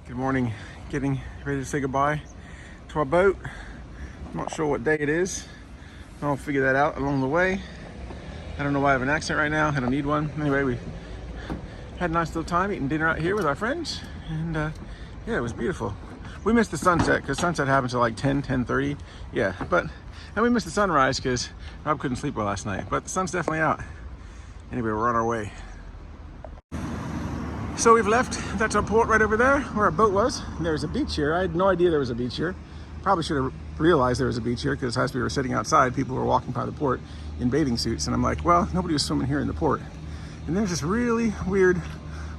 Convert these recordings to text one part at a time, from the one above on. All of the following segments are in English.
Good morning. Getting ready to say goodbye to our boat. I'm not sure what day it is. I'll figure that out along the way. I don't know why I have an accent right now. I don't need one. Anyway, we had a nice little time eating dinner out here with our friends. And yeah, it was beautiful. We missed the sunset because sunset happens at like 10:30. Yeah, and we missed the sunrise because Rob couldn't sleep well last night. But the sun's definitely out. Anyway, we're on our way. So we've left. That's our port right over there where our boat was. And there's a beach here. I had no idea there was a beach here. Probably should have realized there was a beach here because as we were sitting outside, people were walking by the port in bathing suits. And I'm like, well, nobody was swimming here in the port. And there's this really weird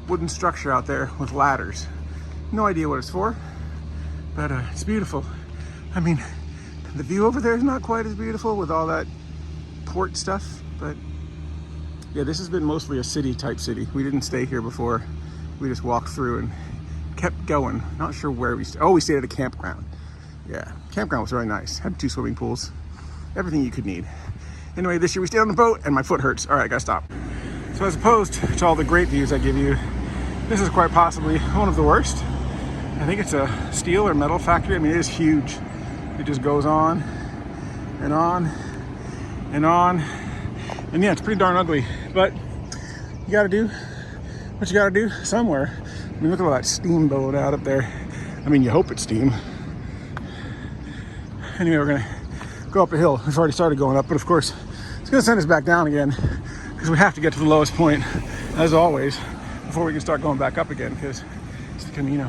wooden structure out there with ladders. No idea what it's for, but it's beautiful. I mean, the view over there is not quite as beautiful with all that port stuff, but yeah, this has been mostly a city type city. We didn't stay here before. We just walked through and kept going. Not sure where we stayed. Oh, we stayed at a campground. Yeah, campground was really nice. Had 2 swimming pools, everything you could need. Anyway, this year we stayed on the boat and my foot hurts. All right, I gotta stop. So as opposed to all the great views I give you, this is quite possibly one of the worst. I think it's a steel or metal factory. I mean, it is huge. It just goes on and on and on. And yeah, it's pretty darn ugly, but you gotta do what you gotta do somewhere. I mean, look at all that steamboat out up there. I mean, you hope it's steam. Anyway, we're gonna go up a hill. We've already started going up, but of course, it's gonna send us back down again because we have to get to the lowest point, as always, before we can start going back up again because it's the Camino.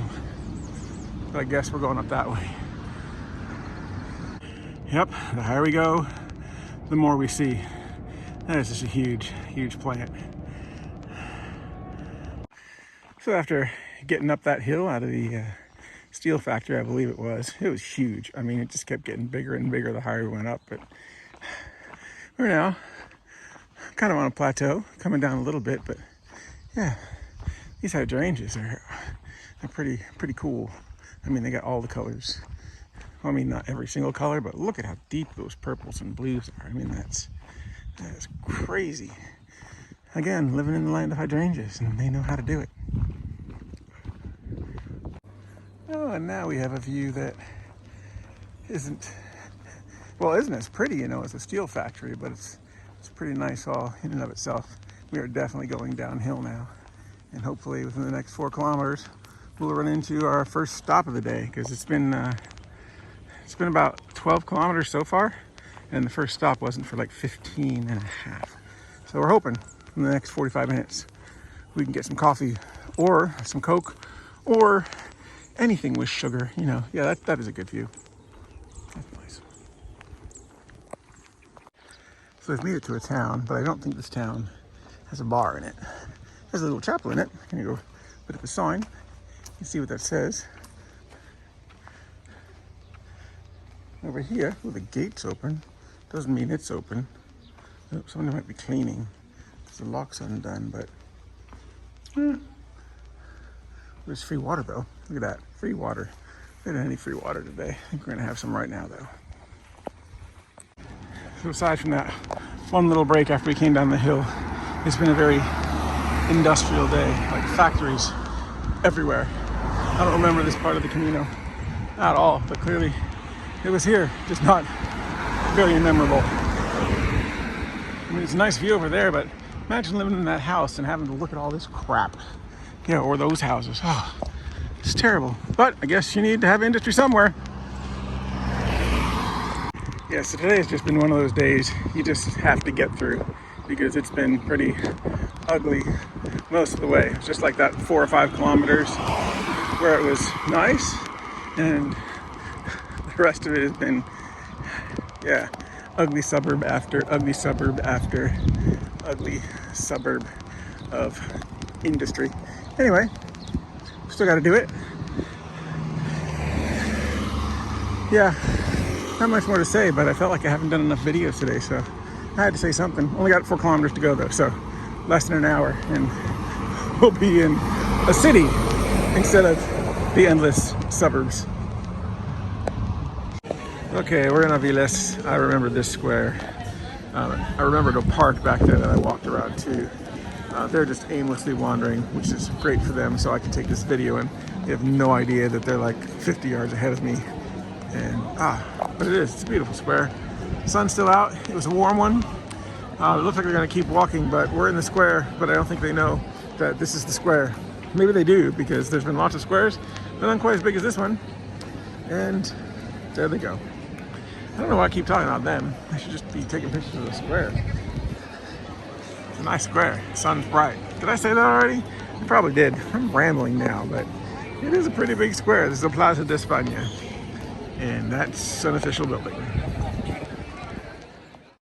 But I guess we're going up that way. Yep, the higher we go, the more we see. That is just a huge, huge plant. So after getting up that hill out of the steel factory, I believe it was huge. I mean, it just kept getting bigger and bigger the higher we went up. But we're now kind of on a plateau, coming down a little bit. But yeah, these hydrangeas are pretty cool. I mean, they got all the colors. Well, I mean, not every single color, but look at how deep those purples and blues are. I mean, that is crazy. Again, living in the land of hydrangeas, and they know how to do it. Oh, and now we have a view that isn't as pretty, you know, as a steel factory, but it's pretty nice all in and of itself. We are definitely going downhill now, and hopefully within the next 4 kilometers, we'll run into our first stop of the day, because it's been about 12 kilometers so far, and the first stop wasn't for like 15 and a half. So we're hoping in the next 45 minutes we can get some coffee or some Coke or anything with sugar, you know. Yeah, that is a good view. That's nice. So we've made it to a town, but I don't think this town has a bar in it. There's a little chapel in it. I'm gonna go put up a sign and see what that says. Over here, well, the gate's open. Doesn't mean it's open. Oh, somebody might be cleaning. The lock's undone, but there's free water though. Look at that, free water. We didn't have any free water today. I think we're gonna have some right now though. So aside from that one little break after we came down the hill, it's been a very industrial day, like factories everywhere. I don't remember this part of the Camino at all, but clearly it was here, just not very memorable. I mean, it's a nice view over there, but imagine living in that house and having to look at all this crap. Yeah, or those houses. Oh, it's terrible. But I guess you need to have industry somewhere. Yeah, so today has just been one of those days you just have to get through because it's been pretty ugly most of the way. It's just like that 4 or 5 kilometers where it was nice, and the rest of it has been, yeah, ugly suburb after ugly suburb after ugly suburb of industry. Anyway, still got to do it. Yeah, not much more to say, but I felt like I haven't done enough videos today, so I had to say something. Only got 4 kilometers to go though, so less than an hour, and we'll be in a city instead of the endless suburbs. Okay, we're in Avilés. I remember this square. I remembered a park back there that I walked around to. They're just aimlessly wandering, which is great for them, so I can take this video and they have no idea that they're like 50 yards ahead of me. And but it's a beautiful square. Sun's still out. It was a warm one. It looks like they're going to keep walking, but we're in the square, but I don't think they know that this is the square. Maybe they do, because there's been lots of squares, but not quite as big as this one. And there they go. I don't know why I keep talking about them. I should just be taking pictures of the square. It's a nice square. The sun's bright. Did I say that already? I probably did. I'm rambling now, but it is a pretty big square. This is the Plaza de España, and that's an official building.